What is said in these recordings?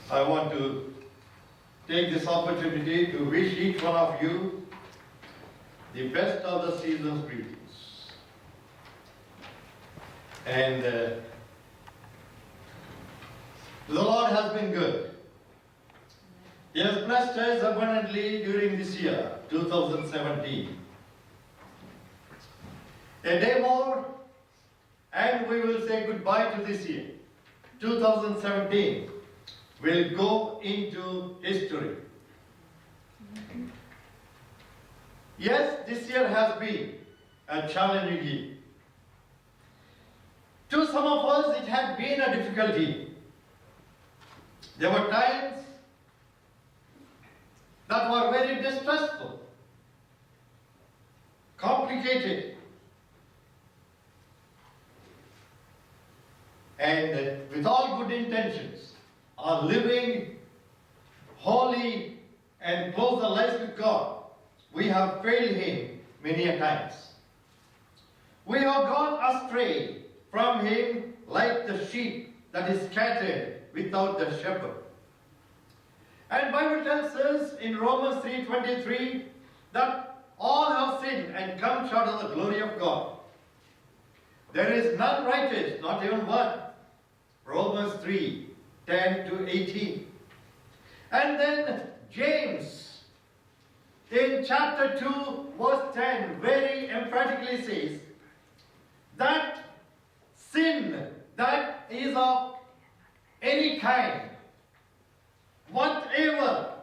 I want to take this opportunity to wish each one of you the best of the season's greetings. And the Lord has been good. He has blessed us abundantly during this year, 2017. A day more, and we will say goodbye to this year. 2017 will go into history. Yes, this year has been a challenging year. To some of us, it had been a difficult year. There were times that were very distressful, complicated, and with all good intentions, are living holy and closer lives with God, we have failed Him many a times. We have gone astray from Him like the sheep that is scattered without the shepherd. And Bible tells us in Romans 3:23 that all have sinned and come short of the glory of God. There is none righteous, not even one. Romans 3:10-18. And then James in chapter 2 verse 10 very emphatically says that sin that is of any kind, whatever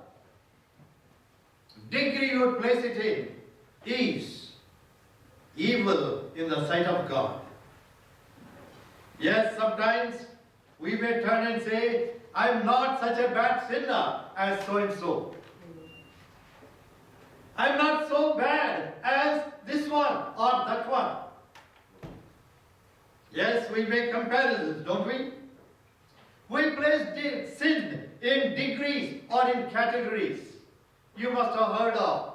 degree you would place it in, is evil in the sight of God. Yes, sometimes we may turn and say, I'm not such a bad sinner as so and so. I'm not so bad as this one or that one. Yes, we make comparisons, don't we? We place sin in degrees or in categories. You must have heard of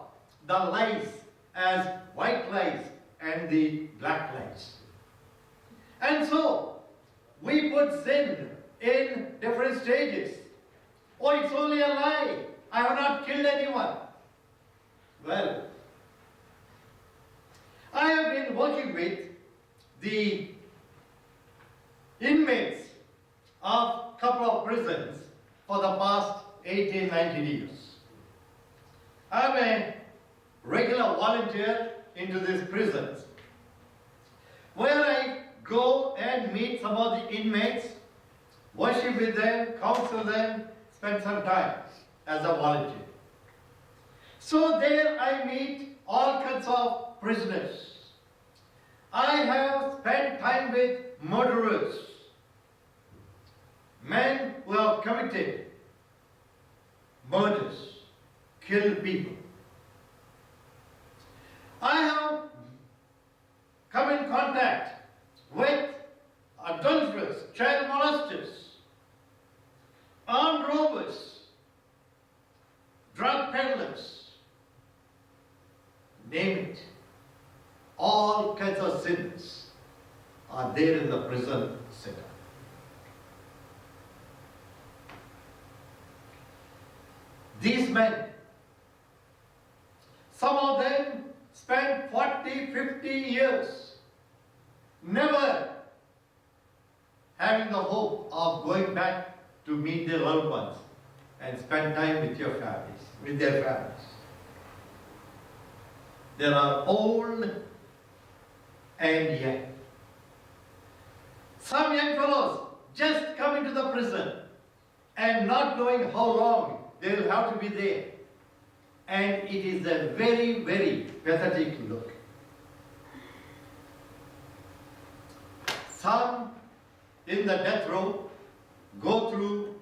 the lies as white lies and the black lies. And so, we put sin in different stages. Oh, it's only a lie. I have not killed anyone. Well, I have been working with the inmates of a couple of prisons for the past 18, 19 years. I'm a regular volunteer into these prisons, where I go and meet some of the inmates, worship with them, counsel them, spend some time as a volunteer. So there I meet all kinds of prisoners. I have spent time with murderers, men who have committed murders, killed people. I have come in contact with adulterers, child molesters, armed robbers, drug peddlers, name it. All kinds of sins are there in the prison setup. These men, some of them spent 40, 50 years never having the hope of going back to meet their loved ones and spend time with your families, with their families. There are old and young. Some young fellows just come into the prison and not knowing how long they will have to be there. And it is a very, very pathetic look. Some in the death row go through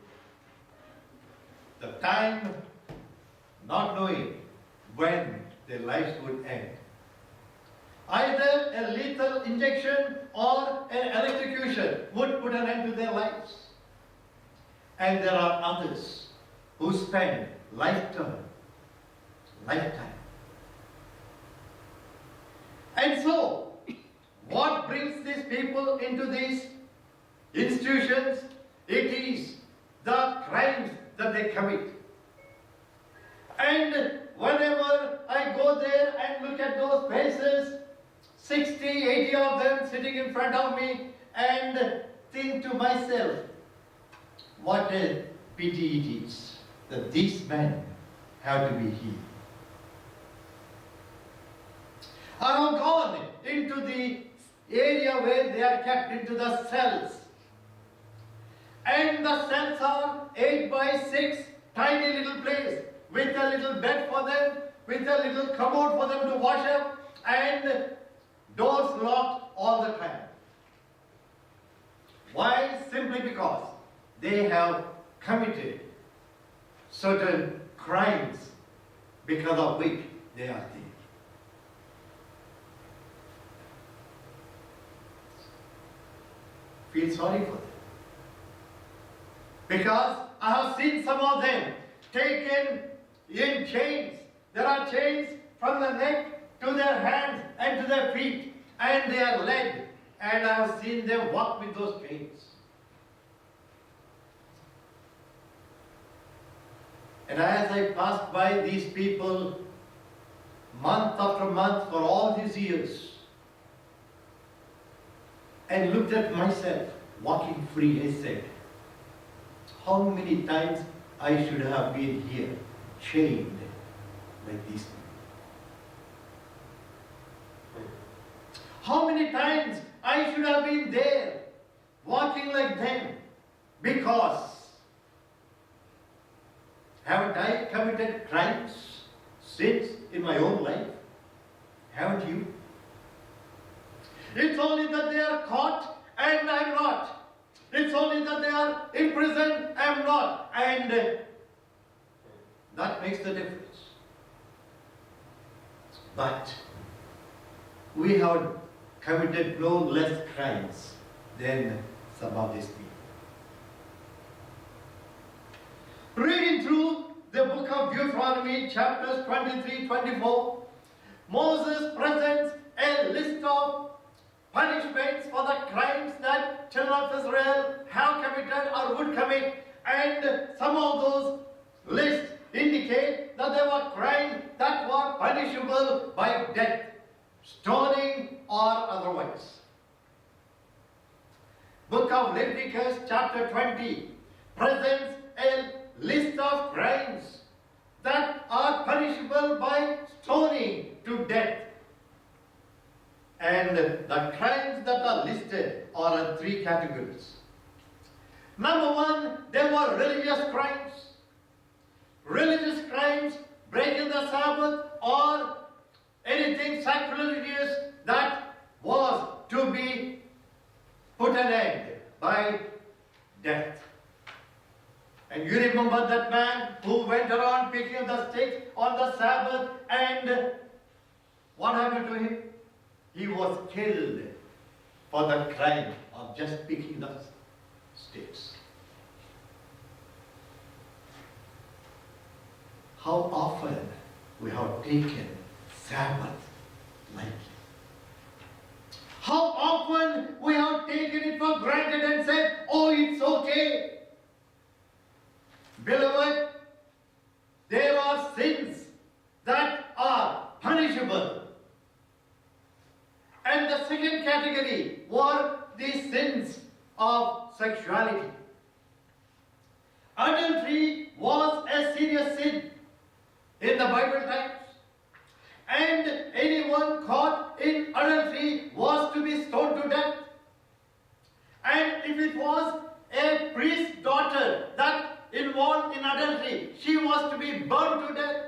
the time not knowing when their lives would end. Either a lethal injection or an electrocution would put an end to their lives. And there are others who spend lifetime. And so, what brings these people into these institutions? It is the crimes that they commit. And whenever I go there and look at those faces, 60, 80 of them sitting in front of me, and think to myself, what a pity it is that these men have to be here. I have gone into the area where they are kept, into the cells. And the cells are 8 by 6, tiny little place, with a little bed for them, with a little commode for them to wash up, and doors locked all the time. Why? Simply because they have committed certain crimes because of which they are there. Feel sorry for them. Because I have seen some of them taken in chains. There are chains from the neck to their hands and to their feet, and they are led, and I have seen them walk with those chains. And as I passed by these people month after month for all these years, and looked at myself walking free, I said, how many times I should have been here, chained like these people? How many times I should have been there, walking like them, because haven't I committed crimes, sins in my own life? Haven't you? It's only that they are caught and I'm not. It's only that they are in prison, I'm not. And that makes the difference. But we have committed no less crimes than some of these people. Reading through the book of Deuteronomy, chapters 23, 24, Moses presents a list of punishments for the crimes that children of Israel have committed or would commit, and some of those lists indicate that there were crimes that were punishable by death, stoning, or otherwise. Book of Leviticus, chapter 20, presents a list of crimes that are punishable by stoning to death. And the crimes that are listed are in 3 categories. Number 1, there were religious crimes. Religious crimes, breaking the Sabbath, or anything sacrilegious that was to be put an end by death. And you remember that man who went around picking up the sticks on the Sabbath, and what happened to him? He was killed for the crime of just picking the sticks. How often we have taken Sabbath lightly? How often we have taken it for granted and said, oh, it's okay. Beloved, there are sins that are punishable. And the second category were the sins of sexuality. Adultery was a serious sin in the Bible times. And anyone caught in adultery was to be stoned to death. And if it was a priest's daughter that involved in adultery, she was to be burned to death.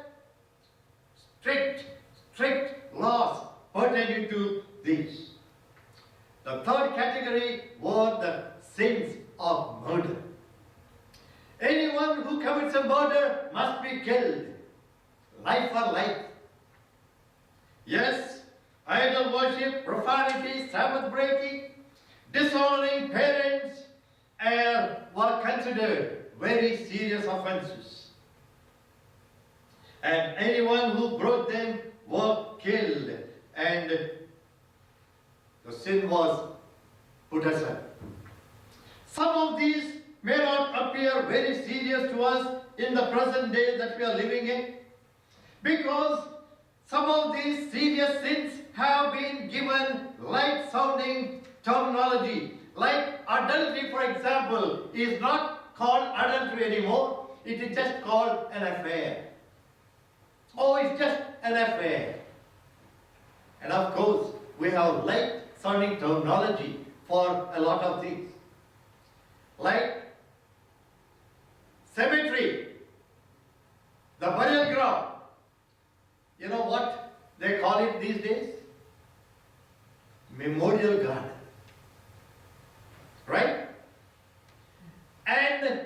Strict laws pertaining to these. The third category were the sins of murder. Anyone who commits a murder must be killed, life for life. Yes, idol worship, profanity, Sabbath breaking, dishonoring parents were considered very serious offenses. And anyone who broke them were killed, and the sin was put aside. Some of these may not appear very serious to us in the present day that we are living in? Because some of these serious sins have been given light sounding terminology. Like adultery, for example, is not called adultery anymore. It is just called an affair. Oh, it's just an affair. And of course, we have light sounding terminology for a lot of things. Like cemetery, the burial ground. You know what they call it these days? Memorial garden. Right? And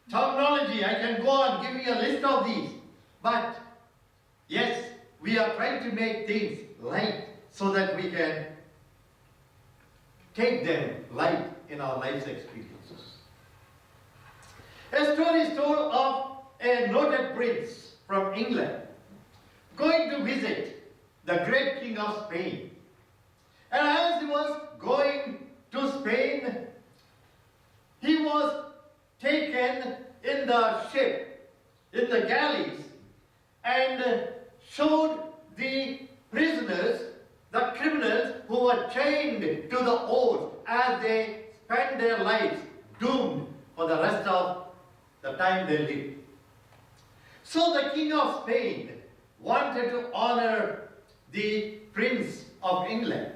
terminology, I can go on giving a list of these. But yes, we are trying to make things light so that we can take them light in our life's experiences. A story is told of a noted prince from England going to visit the great king of Spain. And as he was going to Spain, he was taken in the ship, in the galleys, and showed the prisoners, the criminals who were chained to the oars as they spent their lives doomed for the rest of the time they lived. So the king of Spain wanted to honor the Prince of England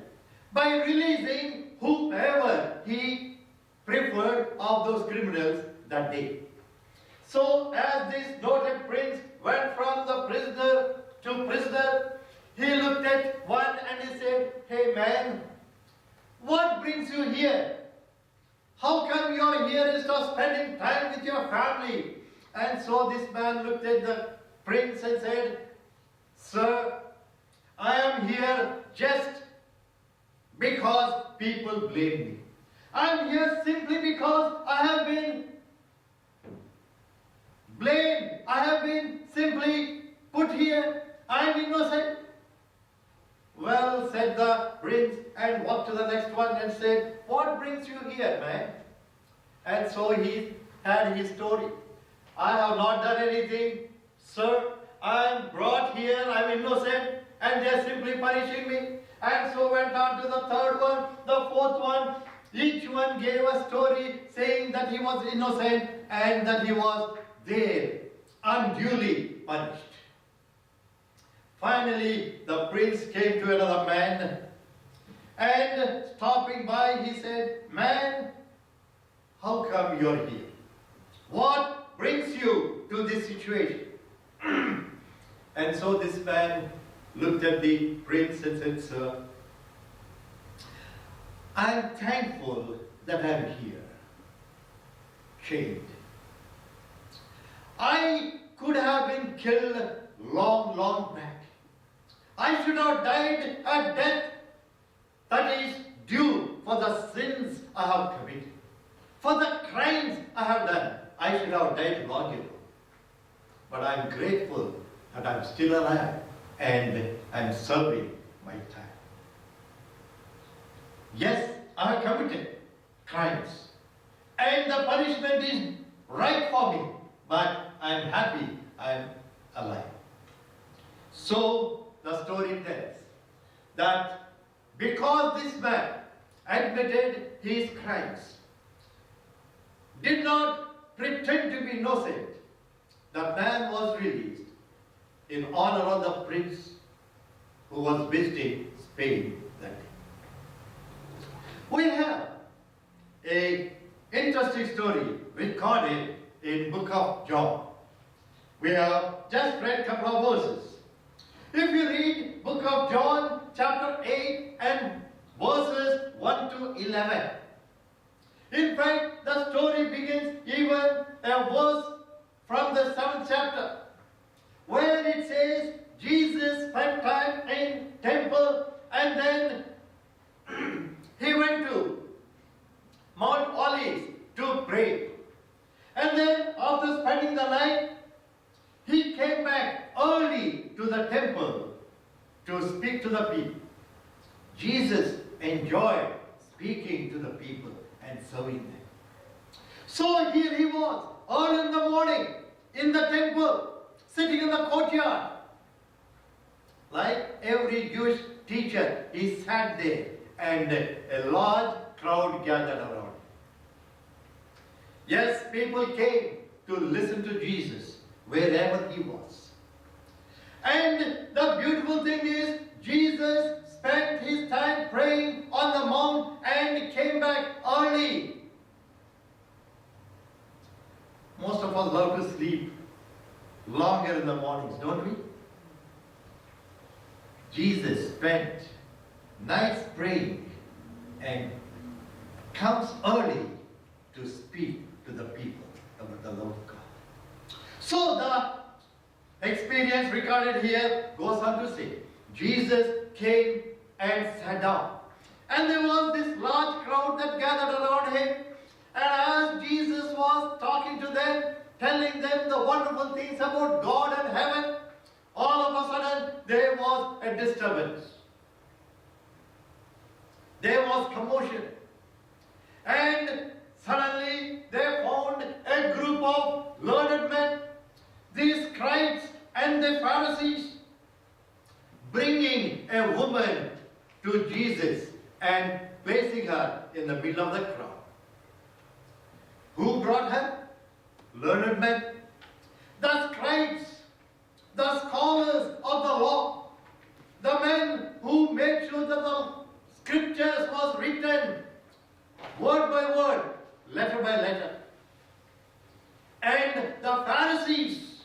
by releasing whoever he preferred of those criminals that day. So as this noted prince went from the prisoner to prisoner, he looked at one and he said, "Hey man, what brings you here? How come you are here instead of spending time with your family?" And so this man looked at the prince and said, "Sir, I am here just because people blame me. I am here simply because I have been blamed. I have been simply put here. I am innocent." "Well," said the prince, and walked to the next one and said, "What brings you here, man?" And so he had his story. "I have not done anything, sir. I am brought here, I am innocent, and they are simply punishing me." And so went on to the third one, the fourth one. Each one gave a story saying that he was innocent and that he was there, unduly punished. Finally, the prince came to another man, and stopping by, he said, "Man, how come you're here? What brings you to this situation?" And so this man looked at the prince and said, "Sir, I'm thankful that I'm here, chained. I could have been killed long, long back. I should have died a death that is due for the sins I have committed. For the crimes I have done, I should have died long ago. But I'm grateful that I'm still alive and I'm serving my time. Yes, I have committed crimes, and the punishment is right for me, but I'm happy I'm alive." So the story tells that because this man admitted his crimes, did not pretend to be innocent, the man was released in honor of the prince who was visiting Spain that day. We have an interesting story recorded in book of John. We have just read a couple of verses. If you read book of John chapter 8 and verses 1 to 11, in fact, the story begins even a verse from the 7th chapter, where it says Jesus spent time in temple and then he went to Mount Olives to pray. And then after spending the night, he came back early to the temple to speak to the people. Jesus enjoyed speaking to the people and serving them. So here he was early in the morning in the temple, sitting in the courtyard. Like every Jewish teacher, he sat there and a large crowd gathered around. Yes, people came to listen to Jesus wherever he was. And the beautiful thing is, Jesus spent his time praying on the mount and came back early. Most of us love to sleep longer in the mornings, don't we? Jesus spent nights praying and comes early to speak to the people about the love of God. So the experience recorded here goes on to say, Jesus came and sat down. And there was this large crowd that gathered around him. And as Jesus was talking to them, telling them the wonderful things about God and heaven, all of a sudden there was a disturbance. There was commotion. And suddenly they found a group of learned men, these scribes and the Pharisees, bringing a woman to Jesus and placing her in the middle of the crowd. Who brought her? Learned men. The scribes, the scholars of the law, the men who made sure that the scriptures was written word by word, letter by letter. And the Pharisees,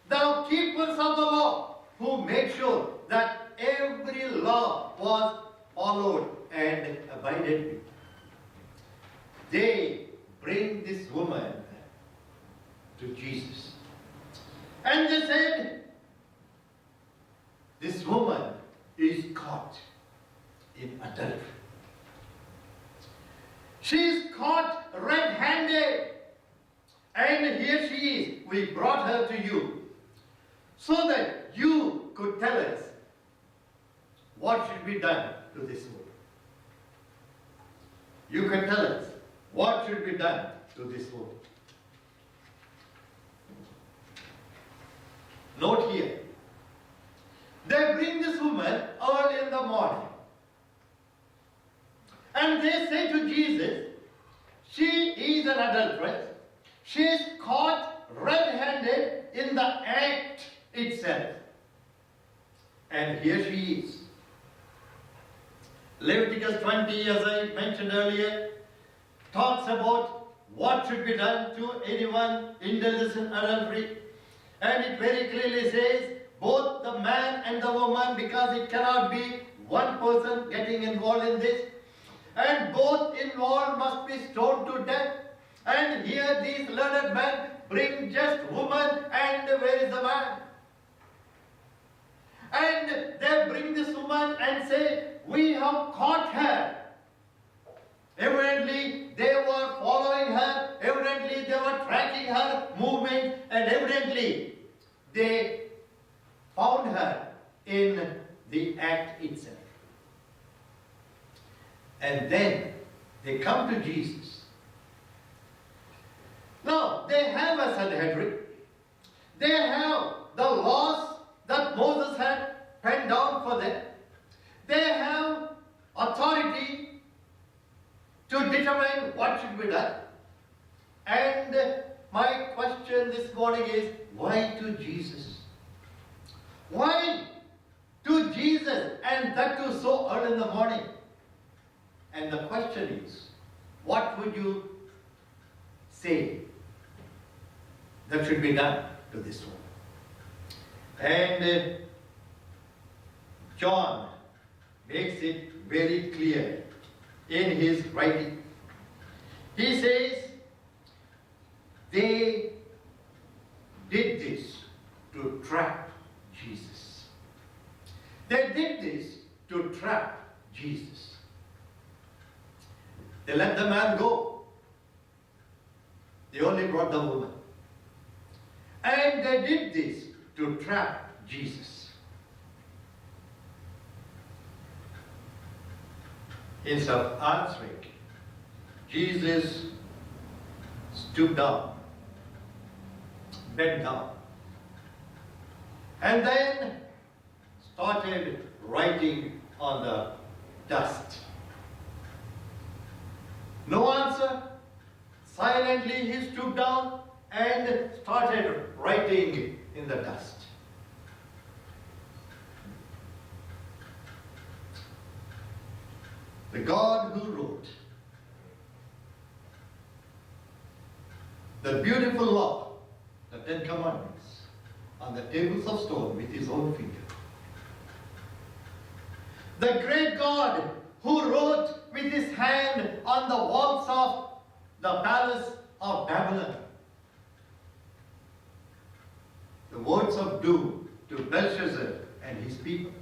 the keepers of the law, who made sure that every law was followed and abided with. They bring this woman to Jesus. And they said, this woman is caught in adultery. She is caught red-handed. And here she is. We brought her to you so that you could tell us what should be done to this woman. You can tell us what should be done to this woman. Note here. They bring this woman early in the morning. And they say to Jesus, she is an adulteress. She is caught red-handed in the act itself. And here she is. Leviticus 20, as I mentioned earlier, talks about what should be done to anyone indulges in adultery. And it very clearly says, both the man and the woman, because it cannot be one person getting involved in this, and both involved must be stoned to death. And here these learned men bring just woman, and where is the man? And they bring this woman and say, we have caught her. Evidently they were following her, evidently they were tracking her movement, and evidently they found her in the act itself. And then they come to Jesus. Now, they have a Sanhedrin. They have the laws that Moses had penned down for them. They have authority to determine what should be done. And my question this morning is, why to Jesus? Why to Jesus, and that too so early in the morning? And the question is, what would you say that should be done to this woman? And John makes it very clear in his writing. He says, they did this to trap Jesus. They did this to trap Jesus. They let the man go. They only brought the woman. And they did this to trap Jesus. Instead of answering, Jesus stooped down bent down and then started writing on the dust. No answer. Silently he stooped down and started writing in the dust. The God who wrote the beautiful law, the 10 Commandments, on the tables of stone with his own finger. The great God who wrote with his hand on the walls of the palace of Babylon the words of doom to Belshazzar and his people.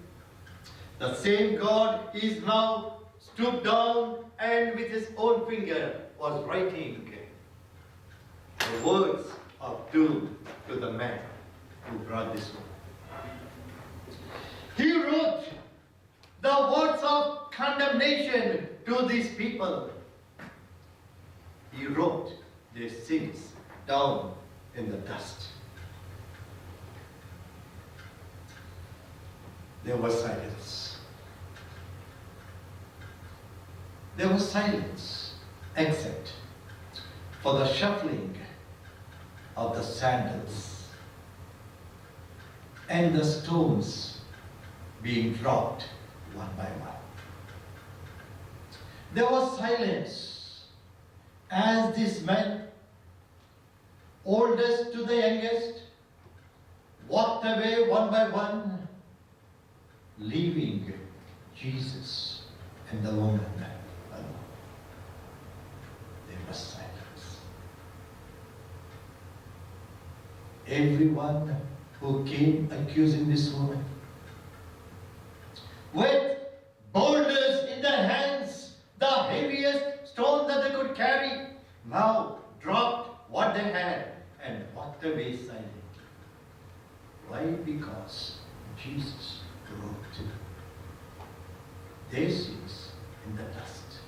The same God is now stooped down and with his own finger was writing the words of doom to the man who brought this one. He wrote the words of condemnation to these people. He wrote their sins down in the dust. There was silence. There was silence, except for the shuffling of the sandals and the stones being dropped one by one. There was silence as these men, oldest to the youngest, walked away one by one, leaving Jesus and the woman alone. There was silence. Everyone who came accusing this woman, with boulders in their hands, the heaviest stone that they could carry, now dropped what they had and walked away silently. Why? Because Jesus wrote their sins in the dust.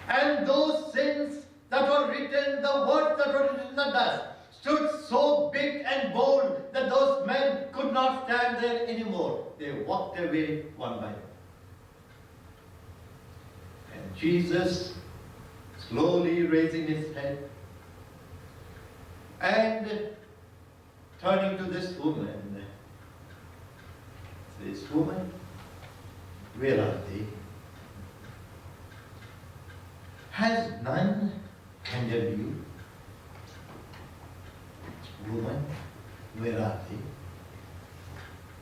And those sins that were written, the words that were written in the dust, stood so big and bold that those men could not stand there anymore. They walked away one by one. And Jesus, slowly raising his head and turning to this woman, says, "Woman, where are they? Has none condemned you? Woman, where are they?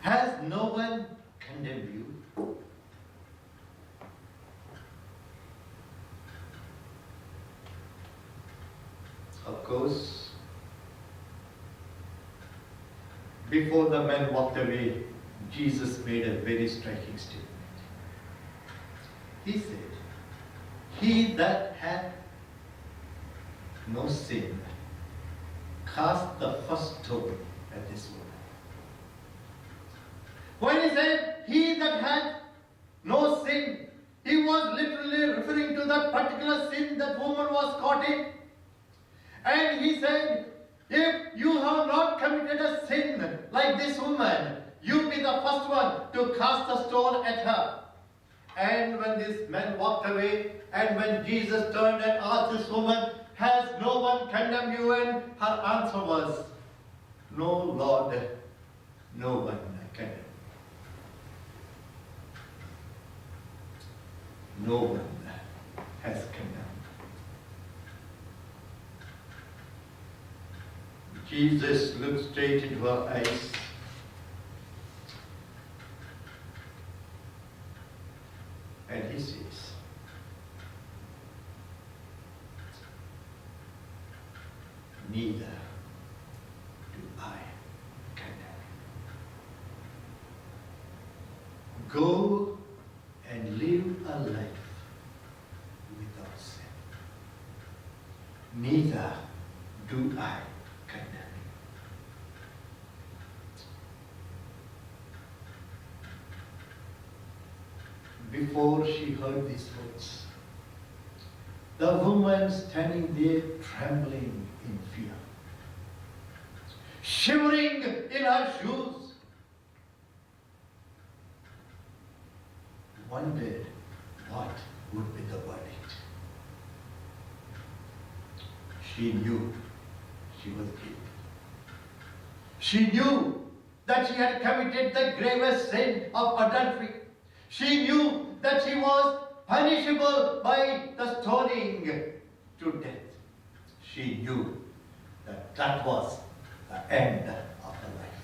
Has no one condemned you?" Of course, before the men walked away, Jesus made a very striking statement. He said, "He that hath no sin, cast the first stone at this woman." When he said, "He that had no sin," he was literally referring to that particular sin that woman was caught in. And he said, "If you have not committed a sin like this woman, you be the first one to cast the stone at her." And when these men walked away, and when Jesus turned and asked this woman, "Has no one condemned you?" and her answer was, "No, Lord, no one condemned. No one has condemned." Jesus looked straight into her eyes and he says, "Neither do I condemn you. Go and live a life without sin. Neither do I condemn you." Before she heard these words, the woman standing there trembling in fear shivering in her shoes, wondered what would be the verdict. She knew she was guilty. She knew that she had committed the gravest sin of adultery. She knew that she was punishable by the stoning to death. She knew that that was the end of her life.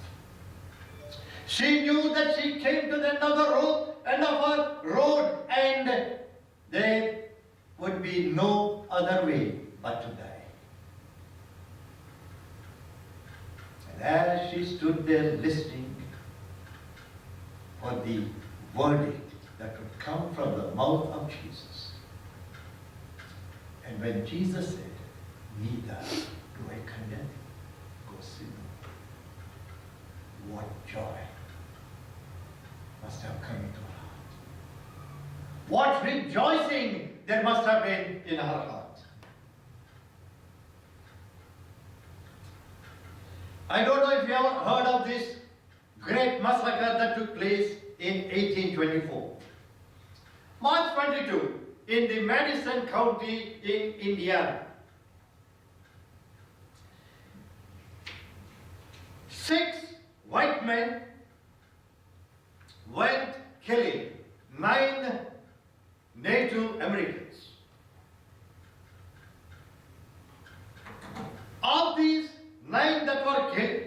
She knew that she came to the end of the road and there would be no other way but to die. And as she stood there listening for the verdict that would come from the mouth of Jesus, and when Jesus said, "Neither do I condemn you, go sin," what joy must have come into her heart. What rejoicing there must have been in her heart. I don't know if you ever heard of this great massacre that took place in 1824. March 22, in the Madison County in Indiana. 6 white men went killing 9 Native Americans. Of these 9 that were killed,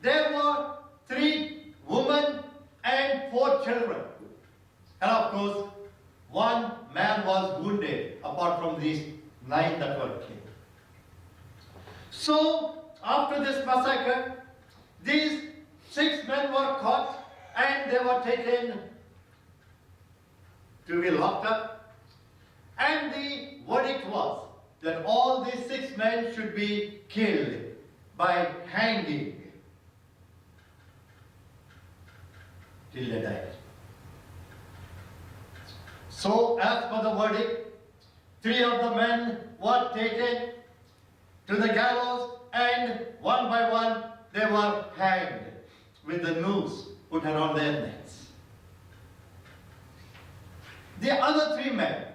there were 3 women and 4 children. And of course, 1 man was wounded apart from these 9 that were killed. So, after this massacre, these 6 men were caught and they were taken to be locked up. And the verdict was that all these 6 men should be killed by hanging till they died. So, as per the verdict, 3 of the men were taken to the gallows and one by one they were hanged with the noose put around their necks. The other 3 men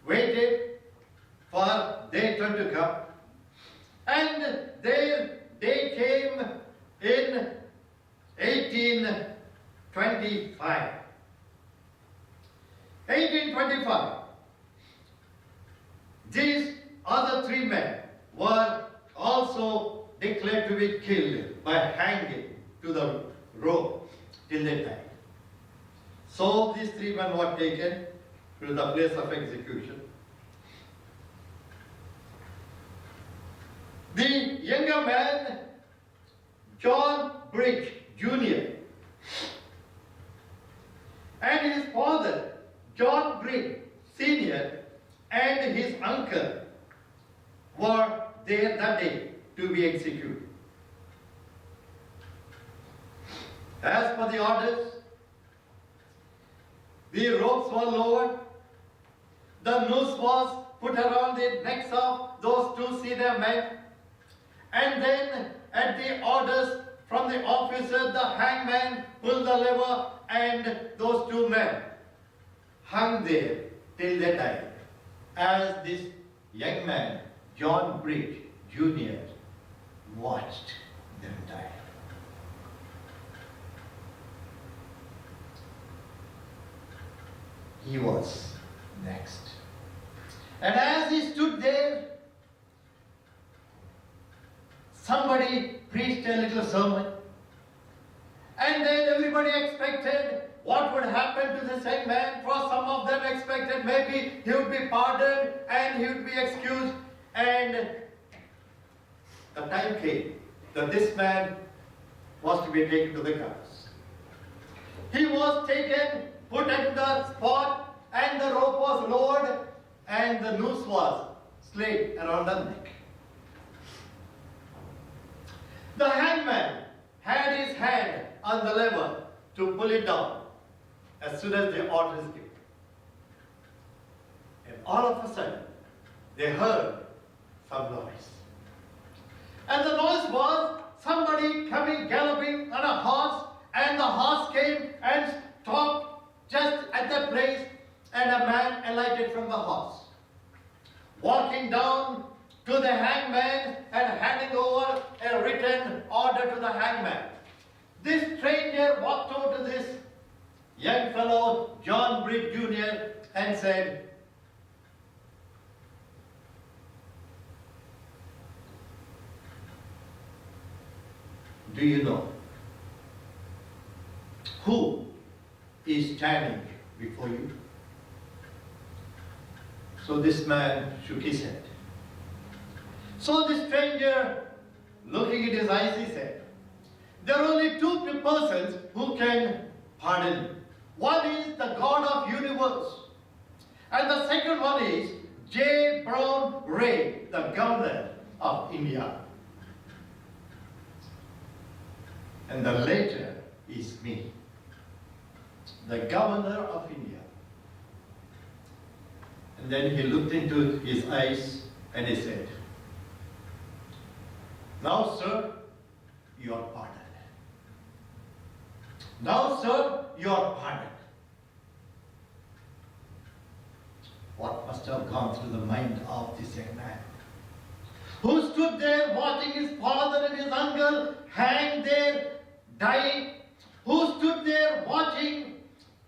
waited for their turn to come, and their day came in 1825. 1825. These other 3 men were also declared to be killed by hanging to the rope till they died. So these 3 men were taken to the place of execution. The younger man, John Bridge Jr., and his father, John Bridge Sr., and his uncle were there that day to be executed. As per the orders, the ropes were lowered, the noose was put around the necks of those 2 senior men, and then at the orders from the officer, the hangman pulled the lever and those 2 men hung there till they died, as this young man, John Bridge Jr., watched them die. He was next. And as he stood there, somebody preached a little sermon. And then everybody expected what would happen to this young man. For some of them expected maybe he would be pardoned and he would be excused. And the time came that this man was to be taken to the gallows. He was taken, put at the spot, and the rope was lowered, and the noose was slit around the neck. The hangman had his hand on the lever to pull it down as soon as the order is given. And all of a sudden, they heard some noise. And the noise was somebody coming galloping on a horse, and the horse came and stopped just at that place, and a man alighted from the horse, walking down to the hangman and handing over a written order to the hangman. This stranger walked over to this young fellow, John Britt Jr., and said, "Do you know who is standing before you?" So this man shook his head. So the stranger, looking at his eyes, he said, "There are only two persons who can pardon you. One is the God of universe, and the second one is J. Brown Ray, the governor of India. And the latter is me, the governor of India." And then he looked into his eyes and he said, "Now, sir, you are pardoned. Now, sir, you are pardoned." What must have gone through the mind of this young man, who stood there watching his father and his uncle hang there, dying, who stood there watching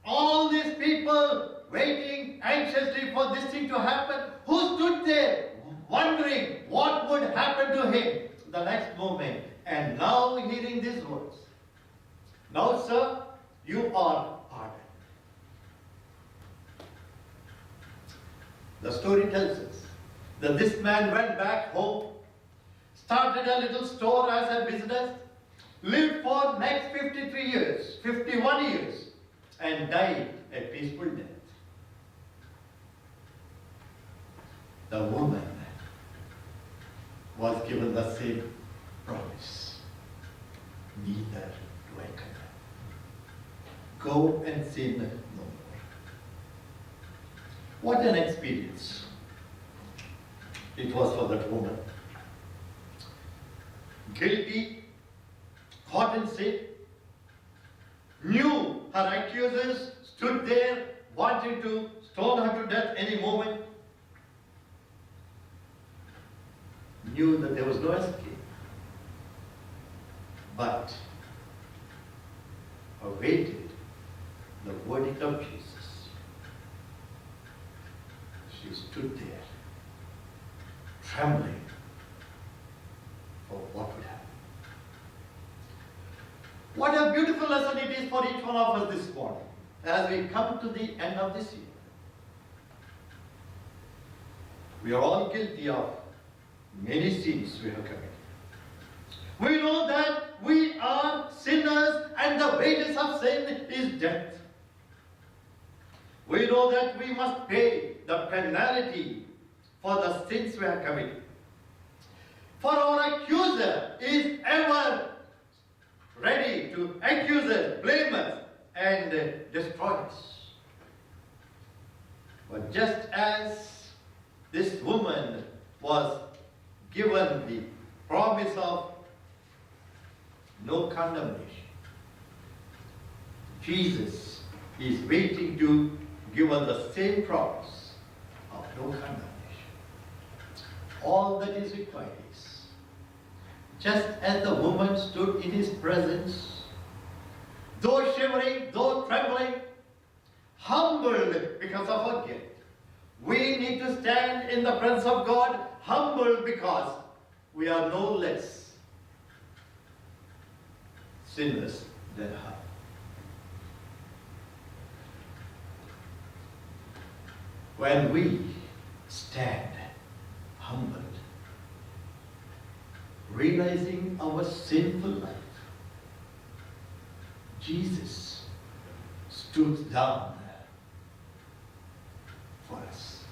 all these people waiting anxiously for this thing to happen, who stood there wondering what would happen to him the next moment, and now hearing these words, "Now, sir, you are pardoned." The story tells us that this man went back home, started a little store as a business, lived for next 53 years, 51 years, and died a peaceful death. The woman was given the same promise. "Neither do I condemn. Go and sin no more." What an experience it was for that woman. Guilty, caught in sin, knew her accusers stood there wanting to stone her to death any moment, knew that there was no escape, but awaited the verdict of Jesus. She stood there, trembling for what would happen. What a beautiful lesson it is for each one of us this morning, as we come to the end of this year. We are all guilty of many sins we have committed. We know that we are sinners and the wages of sin is death. We know that we must pay the penalty for the sins we have committed. For our accuser is ever ready to accuse us, blame us, and destroy us. But just as this woman was given the promise of no condemnation, Jesus is waiting to give us the same promise of no condemnation. All that is required is, just as the woman stood in his presence, though shivering, though trembling, humbled because of her guilt, we need to stand in the presence of God humbled because we are no less sinners than her. When we stand humbled, realizing our sinful life, Jesus stood down for us.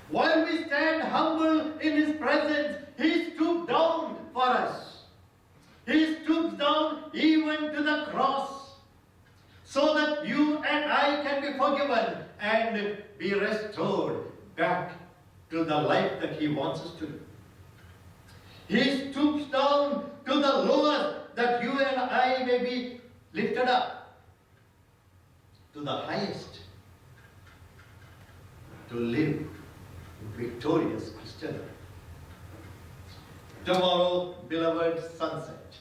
While we stand humble in His presence, He stooped down for us. He stooped down even to the cross, so that you and I can be forgiven and be restored back to the life that He wants us to live. He stoops down to the lowest that you and I may be lifted up to the highest to live victorious Christian life. Tomorrow, beloved sunset,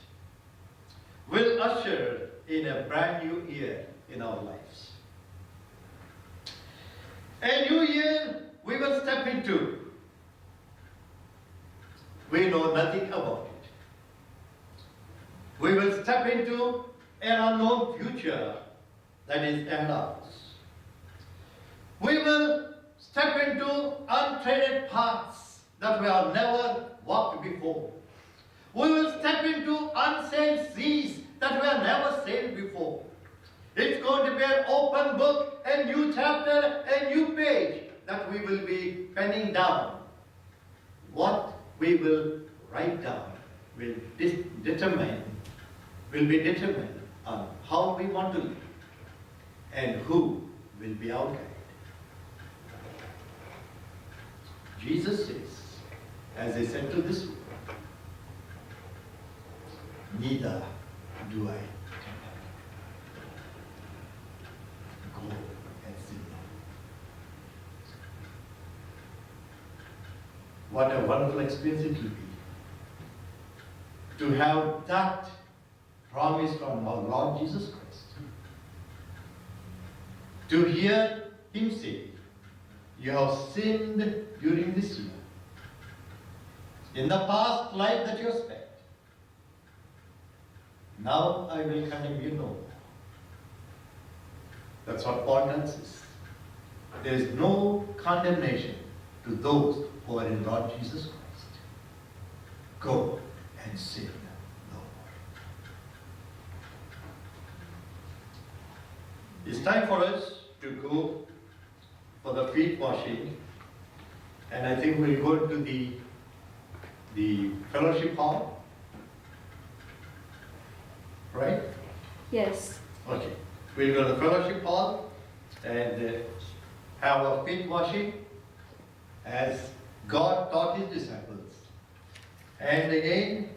will usher in a brand new year in our lives. A new year we will step into. We know nothing about it. We will step into an unknown future that is ahead of us. We will step into untreaded paths that we have never walked before. We will step into unsailed seas that we have never sailed before. It's going to be an open book, a new chapter, a new page that we will be penning down. What we will write down will be determined on how we want to live and who will be our guide. Jesus says, as I said to this world, neither do I go and sin. What a wonderful experience it will be to have that promise from our Lord Jesus Christ. To hear Him say, you have sinned during this year. In the past life that you have spent. Now I will condemn you no more. That's what Paul tells us. There is no condemnation to those who are in Lord Jesus Christ. Go and sin no more. It's time for us to go for the feet washing, and I think we'll go to the fellowship hall, right? Yes. Okay, we'll go to the fellowship hall and have a feet washing as God taught His disciples. And again,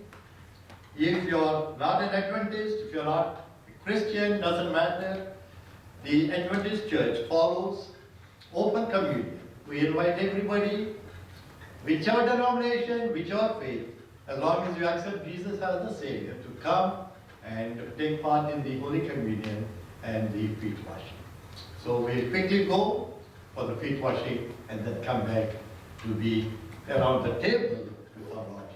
if you're not an Adventist, if you're not a Christian, doesn't matter, the Adventist Church follows open communion. We invite everybody, whichever denomination, whichever faith, as long as you accept Jesus as the Savior, to come and take part in the Holy Communion and the feet washing. So we'll quickly go for the feet washing and then come back to be around the table with our Lord